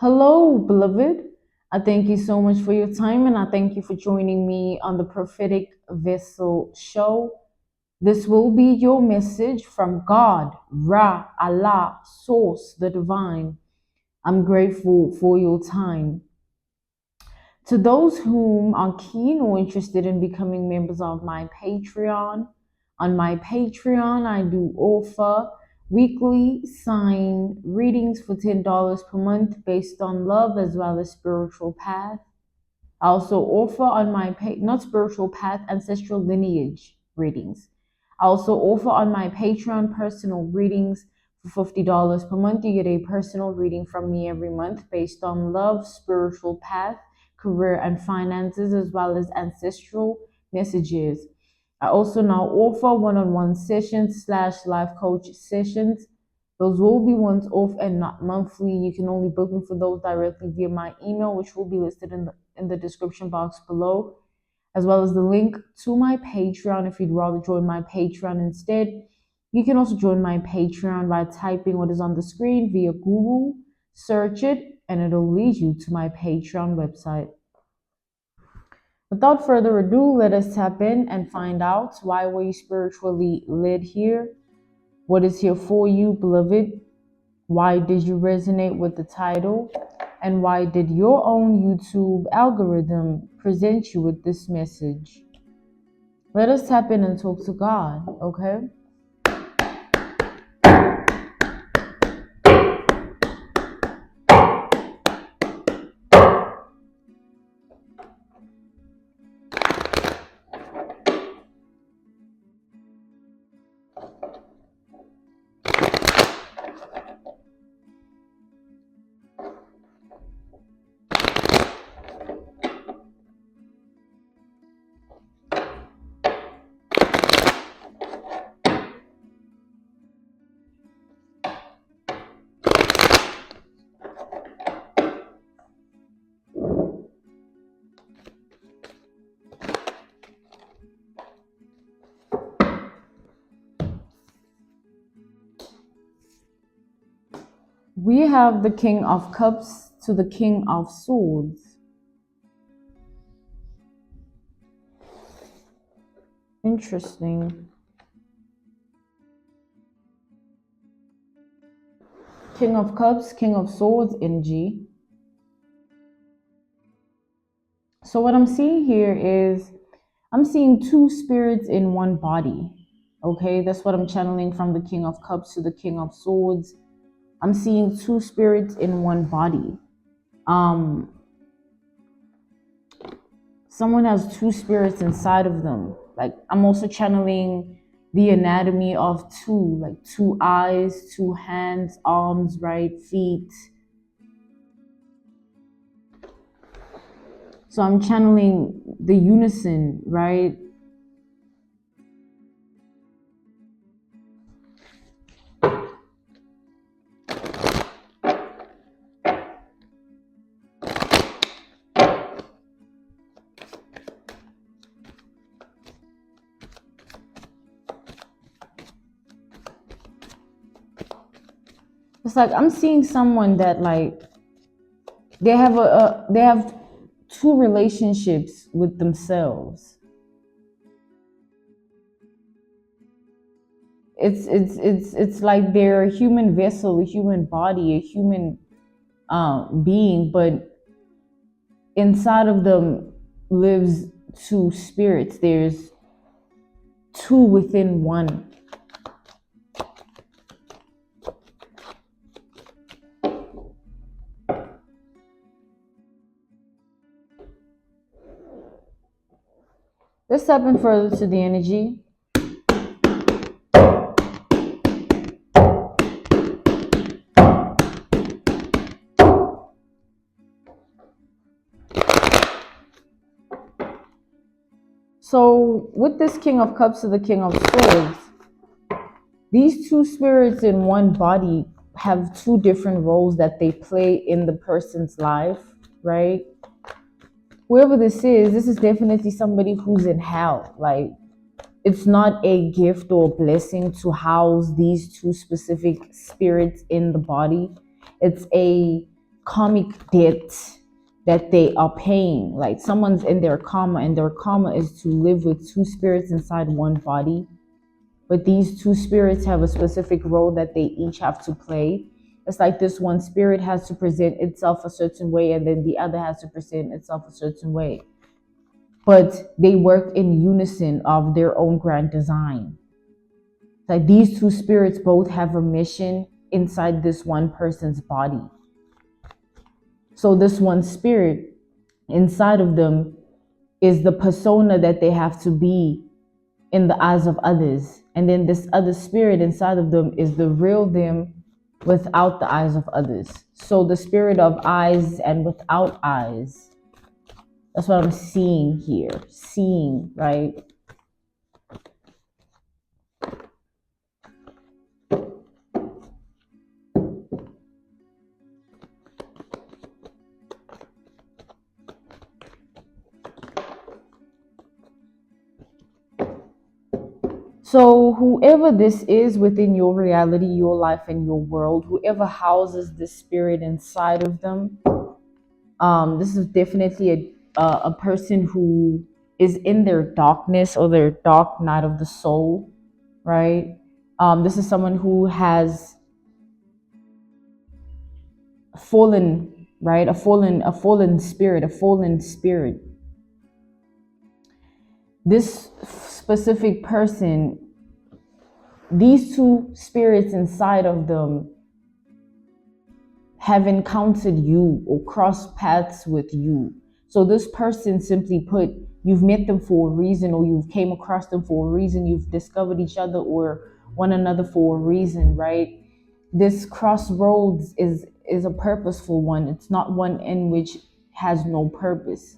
Hello, beloved. I thank you so much for your time and I thank you for joining me on the Prophetic Vessel Show. This will be your message from God, Ra, Allah, Source, the Divine. I'm grateful for your time. To those whom are keen or interested in becoming members of my Patreon, on my Patreon, I do offer weekly sign readings for $10 per month based on love as well as spiritual path. I also offer on my not spiritual path, ancestral lineage readings. I also offer on my Patreon personal readings for $50 per month. You get a personal reading from me every month based on love, spiritual path, career and finances, as well as ancestral messages. I also now offer one-on-one sessions / life coach sessions. Those will be once off and not monthly. You can only book me for those directly via my email, which will be listed in the description box below, as well as the link to my Patreon. If you'd rather join my Patreon instead, you can also join my Patreon by typing what is on the screen via Google, search it, and it'll lead you to my Patreon website. Without further ado, let us tap in and find out why were you spiritually led here? What is here for you, beloved? Why did you resonate with the title? And why did your own YouTube algorithm present you with this message? Let us tap in and talk to God, okay? We have the King of Cups to the King of Swords. Interesting. King of Cups, King of Swords, NG. So what I'm seeing here is I'm seeing two spirits in one body. Okay, that's what I'm channeling from the King of Cups to the King of Swords. I'm seeing two spirits in one body. Someone has two spirits inside of them. Like, I'm also channeling the anatomy of two, like two eyes, two hands, arms, right, feet. So I'm channeling the unison, right? It's like I'm seeing someone that like they have two relationships with themselves. It's like they're a human vessel, a human body, a human being, but inside of them lives two spirits. There's two within one. Let's step in further to the energy. So with this King of Cups to the King of Swords, these two spirits in one body have two different roles that they play in the person's life, right? Whoever this is definitely somebody who's in hell. Like, it's not a gift or blessing to house these two specific spirits in the body. It's a karmic debt that they are paying. Like someone's in their karma, and their karma is to live with two spirits inside one body. But these two spirits have a specific role that they each have to play. It's like this one spirit has to present itself a certain way, and then the other has to present itself a certain way. But they work in unison of their own grand design. Like these two spirits both have a mission inside this one person's body. So this one spirit inside of them is the persona that they have to be in the eyes of others. And then this other spirit inside of them is the real them without the eyes of others. So the spirit of eyes and without eyes. That's what I'm seeing here. Seeing, right? So whoever this is within your reality, your life, and your world, whoever houses this spirit inside of them, this is definitely a person who is in their darkness or their dark night of the soul, right? This is someone who has fallen, right? A fallen spirit. This specific person, these two spirits inside of them have encountered you or crossed paths with you. So this person, simply put, you've met them for a reason, or you've came across them for a reason, you've discovered each other or one another for a reason, right? This crossroads is a purposeful one. It's not one in which has no purpose,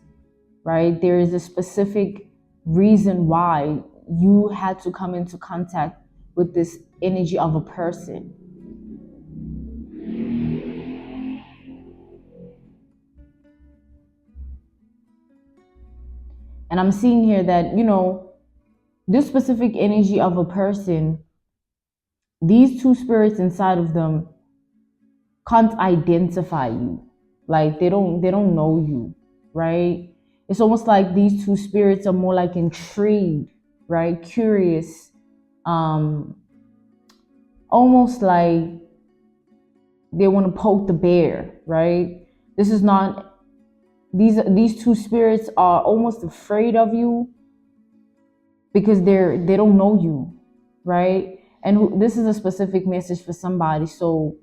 right? There is a specific reason why you had to come into contact with this energy of a person. And I'm seeing here that, this specific energy of a person, these two spirits inside of them can't identify you. Like they don't know you, right? It's almost like these two spirits are more like intrigued, right? Curious, almost like they want to poke the bear, right? This is not these two spirits are almost afraid of you because they don't know you, right? And this is a specific message for somebody. So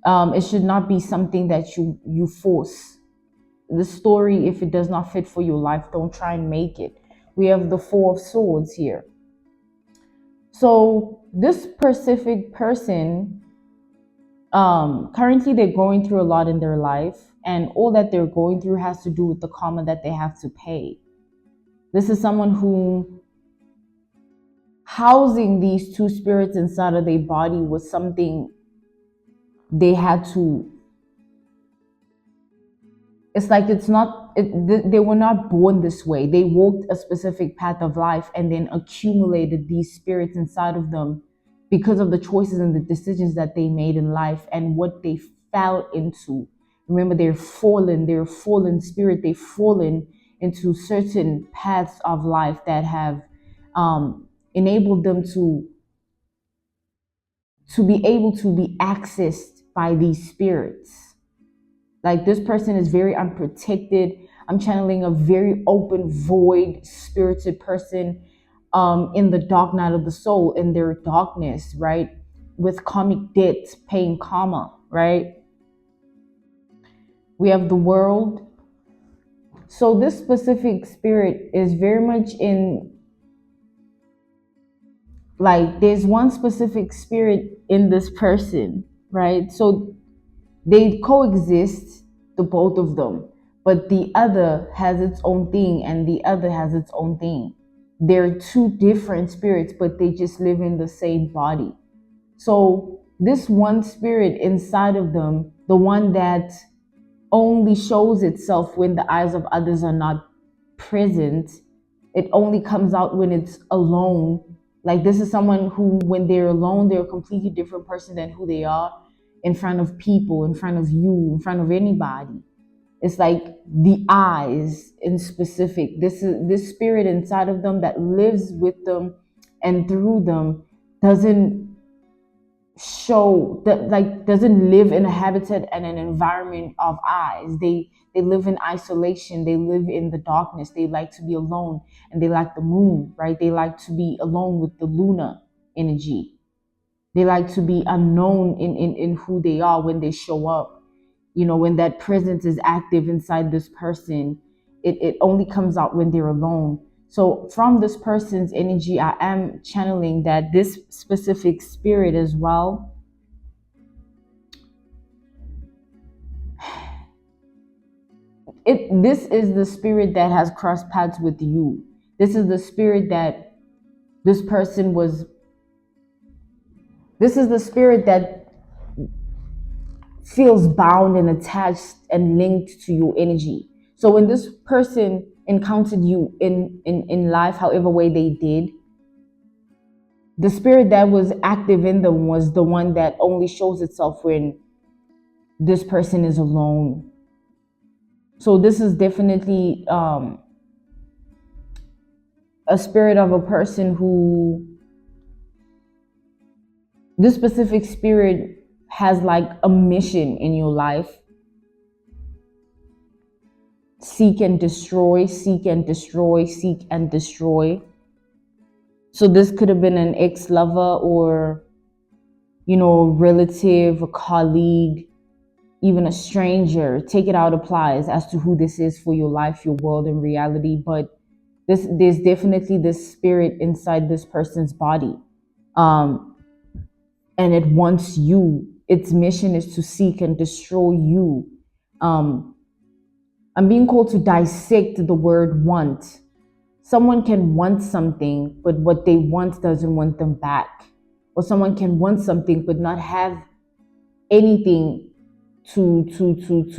it should not be something that you force. The story, if it does not fit for your life, don't try and make it. We have the Four of Swords here. So this specific person, currently they're going through a lot in their life, and all that they're going through has to do with the karma that they have to pay. This is someone who housing these two spirits inside of their body was something they had to. It's like they were not born this way. They walked a specific path of life and then accumulated these spirits inside of them because of the choices and the decisions that they made in life and what they fell into. Remember, they're fallen spirit. They've fallen into certain paths of life that have enabled them to be able to be accessed by these spirits. Like this person is very unprotected. I'm channeling a very open, void, spirited person in the dark night of the soul, in their darkness, right? With karmic debts, paying karma, right? We have the world. So this specific spirit is very much in, like, there's one specific spirit in this person, right? So they coexist, the both of them, but the other has its own thing and the other has its own thing. They're two different spirits, but they just live in the same body. So this one spirit inside of them, the one that only shows itself when the eyes of others are not present, it only comes out when it's alone. Like this is someone who, when they're alone, they're a completely different person than who they are. in front of people, in front of you, in front of anybody. It's like the eyes in specific. This is this spirit inside of them that lives with them and through them doesn't show that, like, doesn't live in a habitat and an environment of eyes. They live in isolation. They live in the darkness. They like to be alone, and they like the moon, right? They like to be alone with the lunar energy. They like to be unknown in who they are when they show up. You know, when that presence is active inside this person, it only comes out when they're alone. So from this person's energy, I am channeling that this specific spirit as well, this is the spirit that has crossed paths with you. This is the spirit that this person was, this is the spirit that feels bound and attached and linked to your energy. So when this person encountered you in life, however way they did, the spirit that was active in them was the one that only shows itself when this person is alone. So this is definitely a spirit of a person who, this specific spirit has like a mission in your life. Seek and destroy, seek and destroy, seek and destroy. So this could have been an ex-lover or, you know, a relative, a colleague, even a stranger. Take it out applies as to who this is for your life, your world, and reality. But there's definitely this spirit inside this person's body. And it wants you. Its mission is to seek and destroy you. I'm being called to dissect the word want. Someone can want something, but what they want doesn't want them back. Or someone can want something, but not have anything to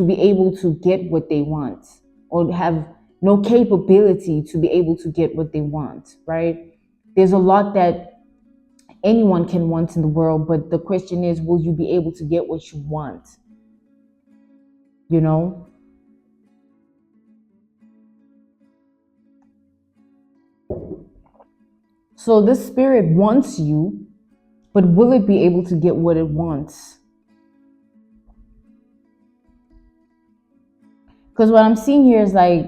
be able to get what they want, or have no capability to be able to get what they want, right? There's a lot that anyone can want in the world, but the question is, will you be able to get what you want? You know? So this spirit wants you, but will it be able to get what it wants? Because what I'm seeing here is like,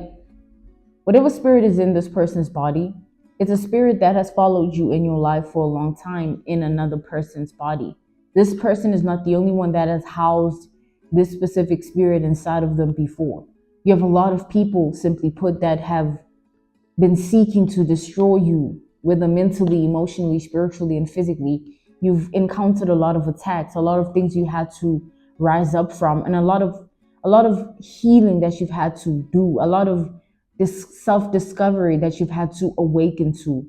whatever spirit is in this person's body, it's a spirit that has followed you in your life for a long time in another person's body. This person is not the only one that has housed this specific spirit inside of them before. You have a lot of people, simply put, that have been seeking to destroy you, whether mentally, emotionally, spiritually, and physically. You've encountered a lot of attacks, a lot of things you had to rise up from, and a lot of healing that you've had to do, a lot of this self-discovery that you've had to awaken to.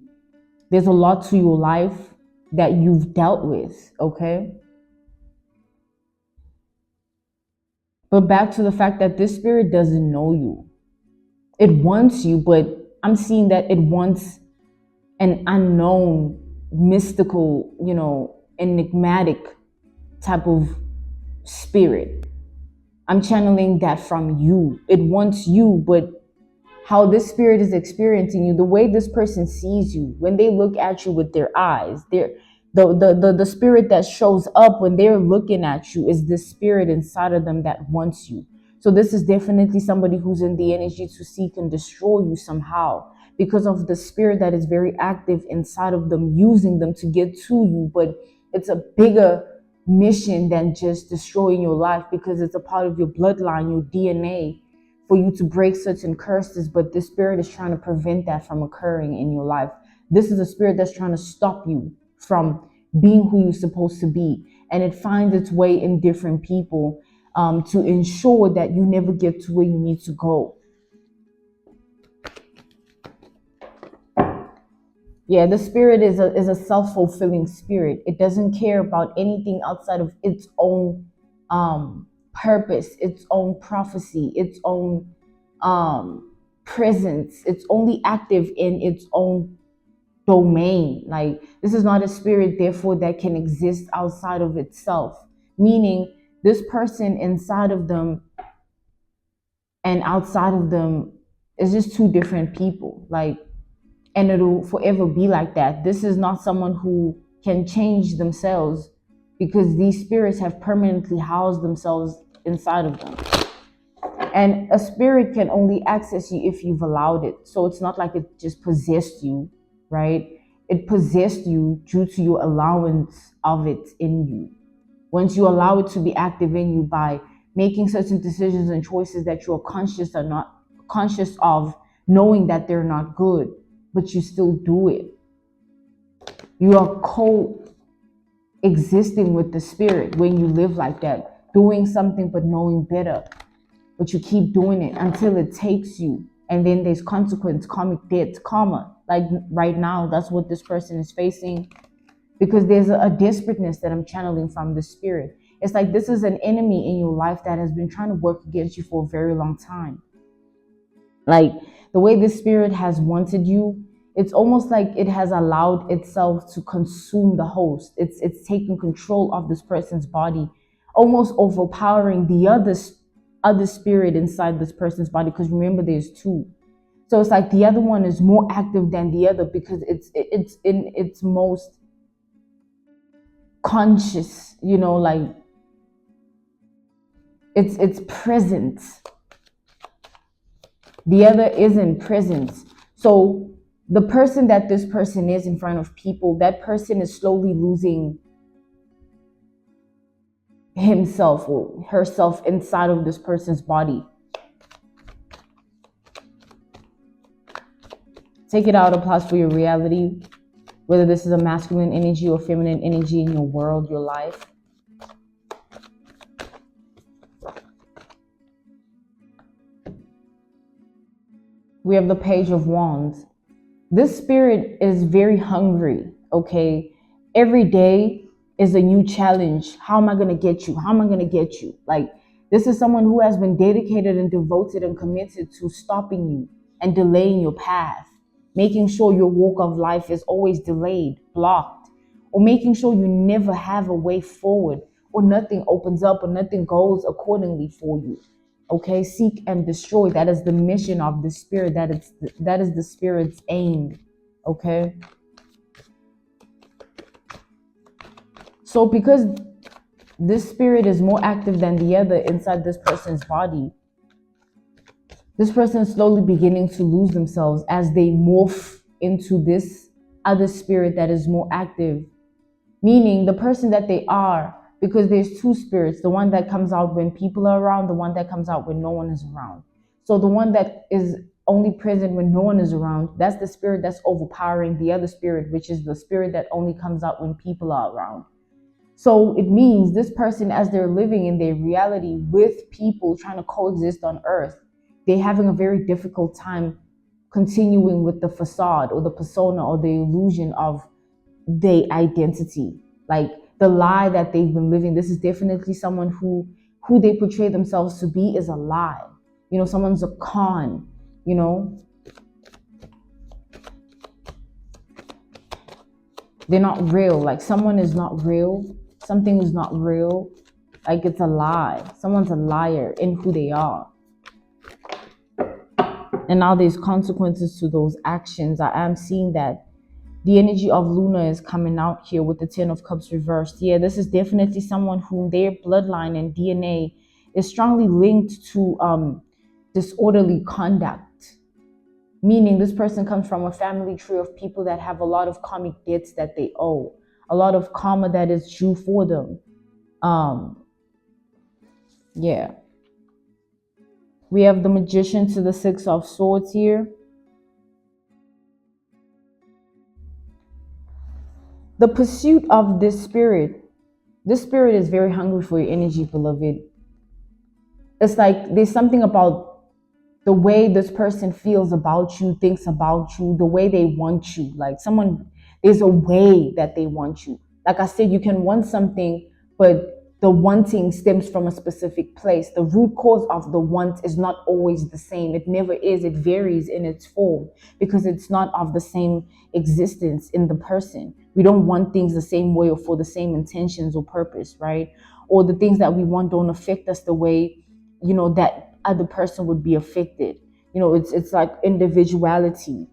There's a lot to your life that you've dealt with, okay? But back to the fact that this spirit doesn't know you. It wants you, but I'm seeing that it wants an unknown, mystical, you know, enigmatic type of spirit. I'm channeling that from you. It wants you, but how this spirit is experiencing you, the way this person sees you, when they look at you with their eyes, the spirit that shows up when they're looking at you is the spirit inside of them that wants you. So this is definitely somebody who's in the energy to seek and destroy you somehow, because of the spirit that is very active inside of them, using them to get to you. But it's a bigger mission than just destroying your life, because it's a part of your bloodline, your DNA, for you to break certain curses. But this spirit is trying to prevent that from occurring in your life. This is a spirit that's trying to stop you from being who you're supposed to be. And it finds its way in different people to ensure that you never get to where you need to go. Yeah, the spirit is a self-fulfilling spirit. It doesn't care about anything outside of its own purpose, its own prophecy, its own presence. It's only active in its own domain. Like, this is not a spirit, therefore, that can exist outside of itself. meaning this person inside of them and outside of them is just two different people. Like, and it'll forever be like that. This is not someone who can change themselves because these spirits have permanently housed themselves inside of them. And a spirit can only access you if you've allowed it. So it's not like it just possessed you, right? It possessed you due to your allowance of it in you. Once you allow it to be active in you by making certain decisions and choices that you're conscious or not conscious of, knowing that they're not good, but you still do it. You are coexisting with the spirit when you live like that, doing something but knowing better. But you keep doing it until it takes you. And then there's consequence, karmic debt, karma. Like right now, that's what this person is facing. Because there's a desperateness that I'm channeling from the spirit. It's like this is an enemy in your life that has been trying to work against you for a very long time. Like the way this spirit has wanted you, it's almost like it has allowed itself to consume the host. It's taking control of this person's body, almost overpowering the other spirit inside this person's body. Because remember, there's two. So it's like the other one is more active than the other because it's in its most conscious, like it's present. The other isn't present. So the person that this person is in front of people, that person is slowly losing himself or herself inside of this person's body. Take it out, applies for your reality, whether this is a masculine energy or feminine energy in your world, your life. We have the Page of Wands. This spirit is very hungry, okay? Every day is a new challenge. How am I going to get you? How am I going to get you? Like, this is someone who has been dedicated and devoted and committed to stopping you and delaying your path, making sure your walk of life is always delayed, blocked, or making sure you never have a way forward, or nothing opens up, or nothing goes accordingly for you. Okay, seek and destroy. That is the mission of the spirit. That is the spirit's aim. Okay. So because this spirit is more active than the other inside this person's body, this person is slowly beginning to lose themselves as they morph into this other spirit that is more active. Meaning the person that they are, because there's two spirits, the one that comes out when people are around, the one that comes out when no one is around. So the one that is only present when no one is around, that's the spirit that's overpowering the other spirit, which is the spirit that only comes out when people are around. So it means this person, as they're living in their reality with people trying to coexist on earth, they're having a very difficult time continuing with the facade or the persona or the illusion of their identity. Like the lie that they've been living. This is definitely someone who they portray themselves to be is a lie. Someone's a con, They're not real. Like someone is not real. Something is not real. Like it's a lie. Someone's a liar in who they are. And now there's consequences to those actions. I am seeing that the energy of Luna is coming out here with the Ten of Cups reversed. Yeah, this is definitely someone whom their bloodline and DNA is strongly linked to disorderly conduct. Meaning this person comes from a family tree of people that have a lot of karmic debts that they owe. A lot of karma that is due for them. Yeah. We have the Magician to the Six of Swords here. The pursuit of this spirit is very hungry for your energy, beloved. It's like there's something about the way this person feels about you, thinks about you, the way they want you. Like there's a way that they want you. Like I said, you can want something, but the wanting stems from a specific place. The root cause of the want is not always the same. It never is. It varies in its form because it's not of the same existence in the person. We don't want things the same way or for the same intentions or purpose, right? or the things that we want don't affect us the way, that other person would be affected. It's like individuality.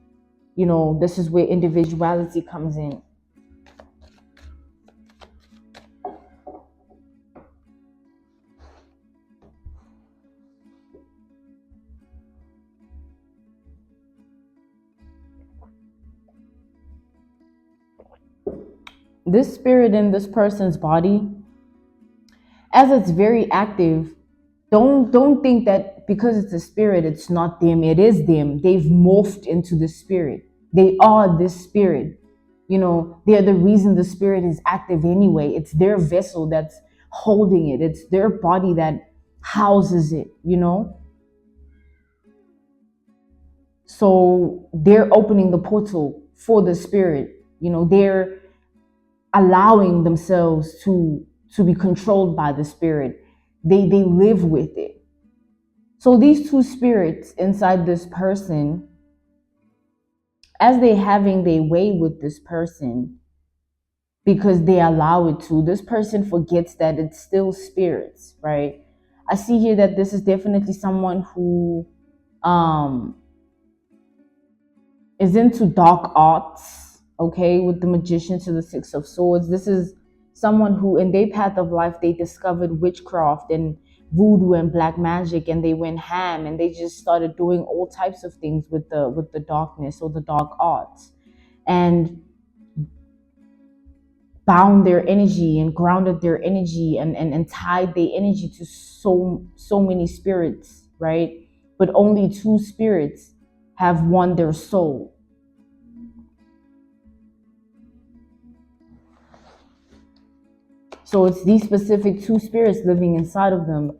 This is where individuality comes in. This spirit in this person's body, as it's very active, don't think that because it's a spirit, it's not them. It is them. They've morphed into the spirit. They are this spirit. They're the reason the spirit is active anyway. It's their vessel that's holding it. It's their body that houses it. So they're opening the portal for the spirit. They're allowing themselves to be controlled by the spirit. They live with it. So these two spirits inside this person, as they having their way with this person, because they allow it to, this person forgets that it's still spirits, right? I see here that this is definitely someone who is into dark arts, okay, with the Magician to the Six of Swords. This is someone who in their path of life, they discovered witchcraft and voodoo and black magic, and they went ham, and they just started doing all types of things with the darkness or the dark arts, and bound their energy and grounded their energy, and tied their energy to so many spirits, right? But only two spirits have won their soul. So it's these specific two spirits living inside of them.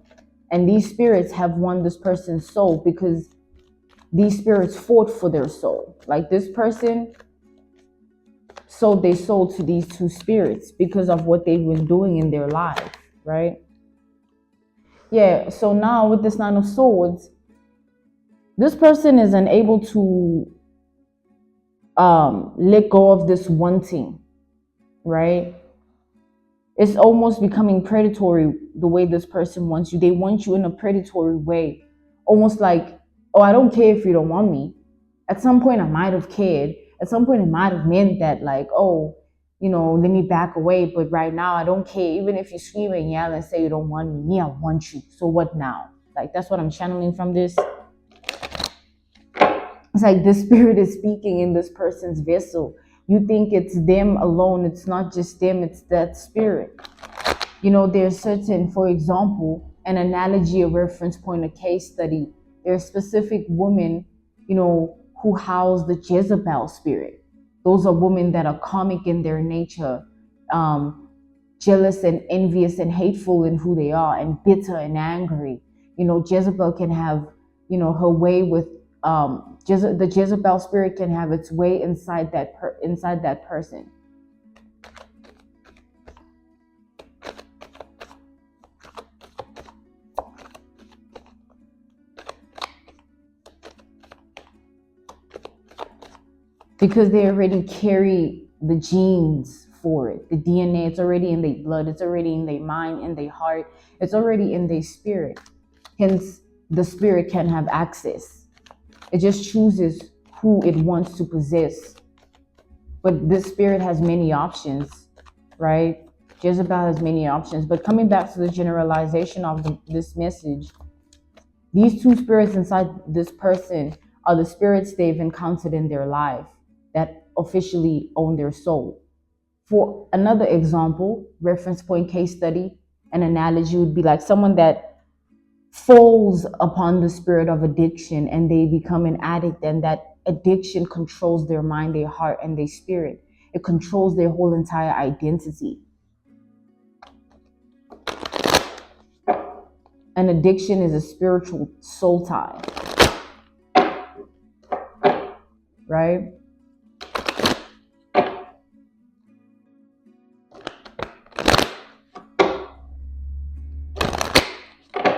And these spirits have won this person's soul because these spirits fought for their soul. Like this person sold their soul to these two spirits because of what they've been doing in their life, right? Yeah, so now with this Nine of Swords, this person is unable to let go of this wanting, right? It's almost becoming predatory the way this person wants you. They want you in a predatory way. Almost like, oh, I don't care if you don't want me. At some point, I might have cared. At some point, it might have meant that, like, oh, let me back away. But right now, I don't care. Even if you scream and yell and say you don't want me, I want you. So what now? Like, that's what I'm channeling from this. It's like the spirit is speaking in this person's vessel. You think it's them alone. It's not just them. It's that spirit. There's certain, for example, an analogy, a reference point, a case study. There's specific women, who house the Jezebel spirit. Those are women that are karmic in their nature, jealous and envious and hateful in who they are, and bitter and angry. Jezebel can have, her way with the Jezebel spirit can have its way inside that person. Because they already carry the genes for it. The DNA, it's already in their blood. It's already in their mind, in their heart. It's already in their spirit. Hence, the spirit can have access. It just chooses who it wants to possess. But this spirit has many options, right? Jezebel has many options. But coming back to the generalization of this message, these two spirits inside this person are the spirits they've encountered in their life that officially own their soul. For another example, reference point, case study, an analogy would be like someone that falls upon the spirit of addiction and they become an addict, and that addiction controls their mind, their heart, and their spirit. It controls their whole entire identity. An addiction is a spiritual soul tie, right?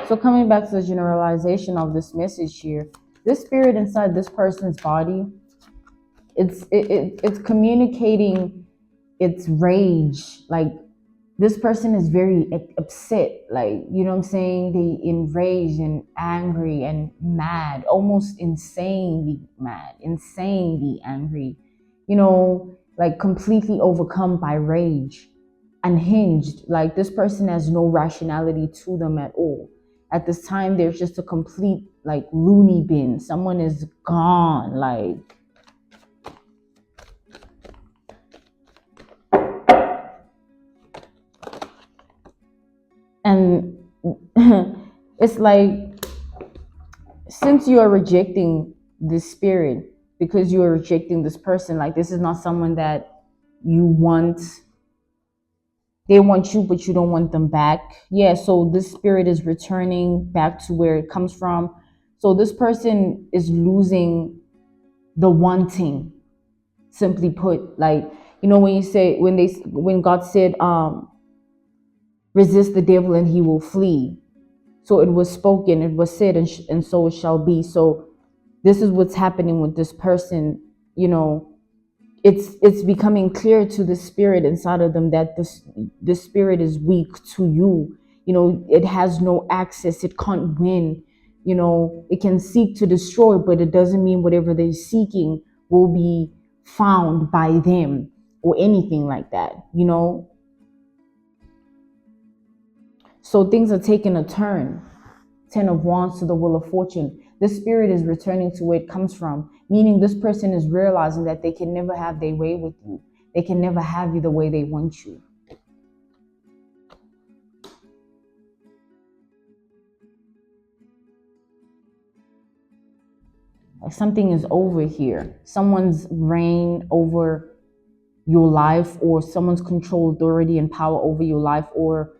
So coming back to the generalization of this message here, this spirit inside this person's body, it's communicating its rage. Like This person is very upset, like, you know what I'm saying? They enraged and angry and mad, almost insanely mad, insanely angry, like completely overcome by rage, unhinged. Like this person has no rationality to them at all. At this time, there's just a complete like loony bin. Someone is gone, like, and it's like, since you are rejecting this spirit, because you are rejecting this person, like this is not someone that you want. They want you, but you don't want them back. Yeah, so this spirit is returning back to where it comes from. So this person is losing the wanting. Simply put, like, when you say, when God said, resist the devil and he will flee. So it was spoken, it was said, and so it shall be. So this is what's happening with this person. It's becoming clear to the spirit inside of them that this spirit is weak to you. It has no access, it can't win. It can seek to destroy, but it doesn't mean whatever they're seeking will be found by them or anything like that. So things are taking a turn. 10 of Wands to the Wheel of Fortune. This spirit is returning to where it comes from, meaning this person is realizing that they can never have their way with you. They can never have you the way they want you. Like something is over here. Someone's reign over your life, or someone's control, authority, and power over your life, or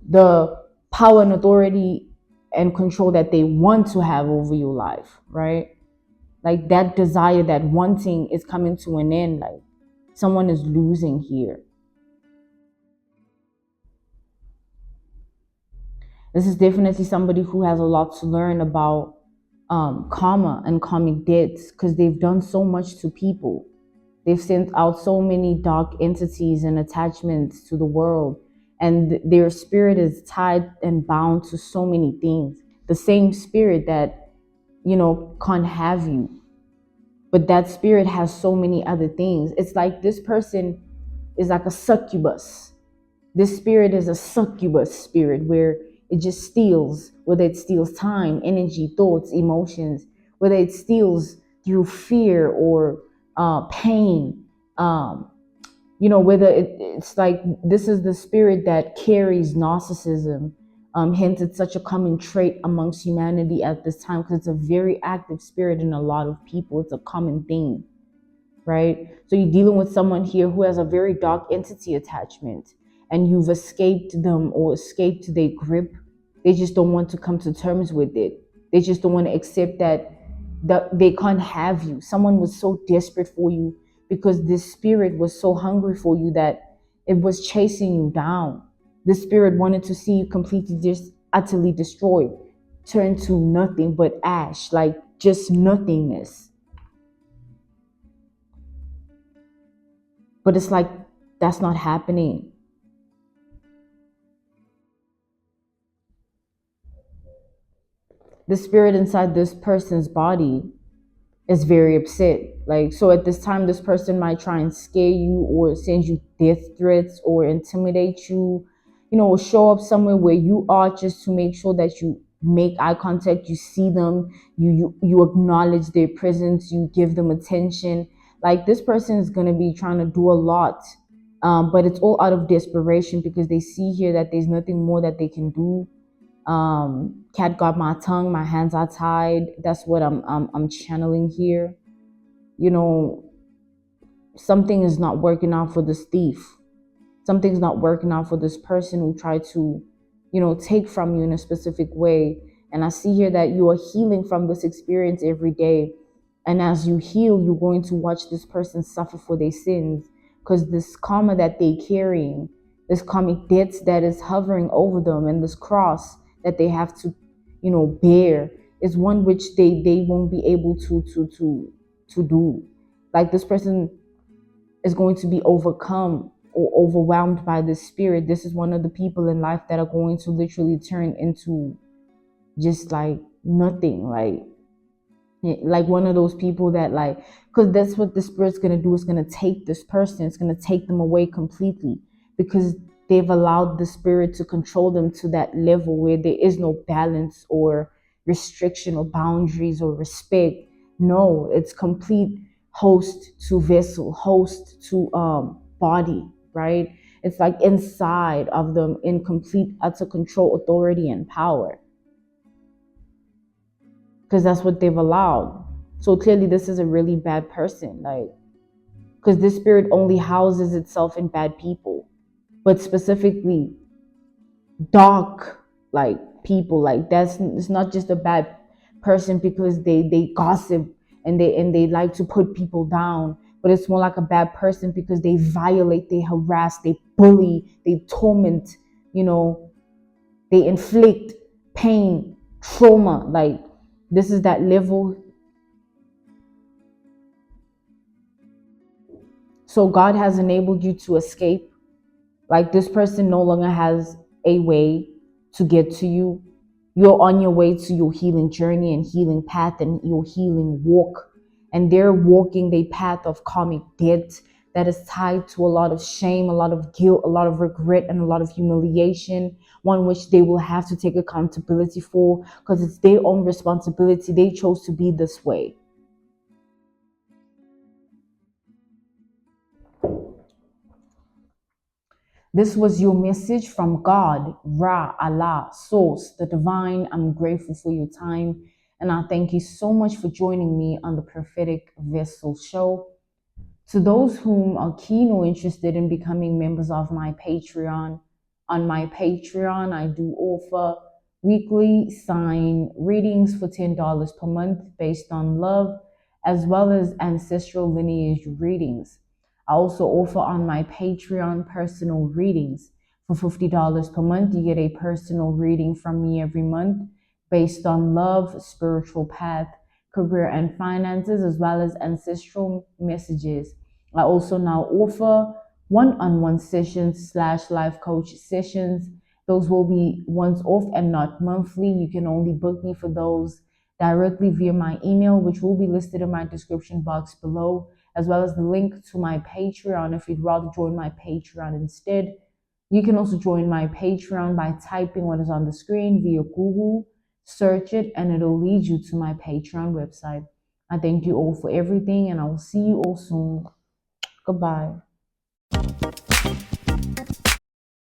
the power and authority and control that they want to have over your life, right? Like that desire, that wanting is coming to an end. Like someone is losing here. This is definitely somebody who has a lot to learn about karma and karmic debts, because they've done so much to people. They've sent out so many dark entities and attachments to the world, and their spirit is tied and bound to so many things. The same spirit that, can't have you, but that spirit has so many other things. It's like this person is like a succubus. This spirit is a succubus spirit where it just steals, whether it steals time, energy, thoughts, emotions, whether it steals through fear or pain. Whether it's like this is the spirit that carries narcissism. Hence, it's such a common trait amongst humanity at this time, because it's a very active spirit in a lot of people. It's a common thing, right? So you're dealing with someone here who has a very dark entity attachment, and you've escaped them or escaped their grip. They just don't want to come to terms with it. They just don't want to accept that they can't have you. Someone was so desperate for you because this spirit was so hungry for you that it was chasing you down. This spirit wanted to see you completely just utterly destroyed, turn to nothing but ash, like just nothingness. But it's like that's not happening. The spirit inside this person's body is very upset. Like, so at this time, this person might try and scare you or send you death threats or intimidate you, or show up somewhere where you are just to make sure that you make eye contact, you see them, you acknowledge their presence, you give them attention. Like this person is going to be trying to do a lot, but it's all out of desperation, because they see here that there's nothing more that they can do. Cat got my tongue, my hands are tied. That's what I'm channeling here. Something is not working out for this thief. Something's not working out for this person who tried to, take from you in a specific way. And I see here that you are healing from this experience every day. And as you heal, you're going to watch this person suffer for their sins, because this karma that they're carrying, this karmic debts that is hovering over them, and this cross that they have to, bear, is one which they won't be able to do. Like this person is going to be overcome or overwhelmed by the spirit, this is one of the people in life that are going to literally turn into just like nothing, like one of those people that like, because that's what the spirit's going to do. It's going to take this person, it's going to take them away completely, because they've allowed the spirit to control them to that level where there is no balance or restriction or boundaries or respect. No, it's complete host to vessel, host to body, right? It's like inside of them, in complete utter control, authority, and power, because that's what they've allowed. So clearly, this is a really bad person, like, because this spirit only houses itself in bad people, but specifically dark, like people. Like that's, it's not just a bad person because they gossip and they like to put people down, but it's more like a bad person because they violate, they harass, they bully, they torment, you know, they inflict pain, trauma. Like this is that level. So God has enabled you to escape. Like this person no longer has a way to get to you. You're on your way to your healing journey and healing path and your healing walk. And they're walking the path of karmic debt that is tied to a lot of shame, a lot of guilt, a lot of regret, and a lot of humiliation, one which they will have to take accountability for, because it's their own responsibility. They chose to be this way. This was your message from God, Ra, Allah, Source, the Divine. I'm grateful for your time. And I thank you so much for joining me on the Prophetic Vessel Show. To those whom are keen or interested in becoming members of my Patreon, on my Patreon, I do offer weekly sign readings for $10 per month based on love, as well as ancestral lineage readings. I also offer on my Patreon personal readings. For $50 per month, you get a personal reading from me every month based on love, spiritual path, career and finances, as well as ancestral messages. I also now offer one-on-one sessions / life coach sessions. Those will be once off and not monthly. You can only book me for those directly via my email, which will be listed in my description box below, as well as the link to my Patreon if you'd rather join my Patreon instead. You can also join my Patreon by typing what is on the screen via Google, search it, and it'll lead you to my Patreon website. I thank you all for everything, and I will see you all soon. Goodbye.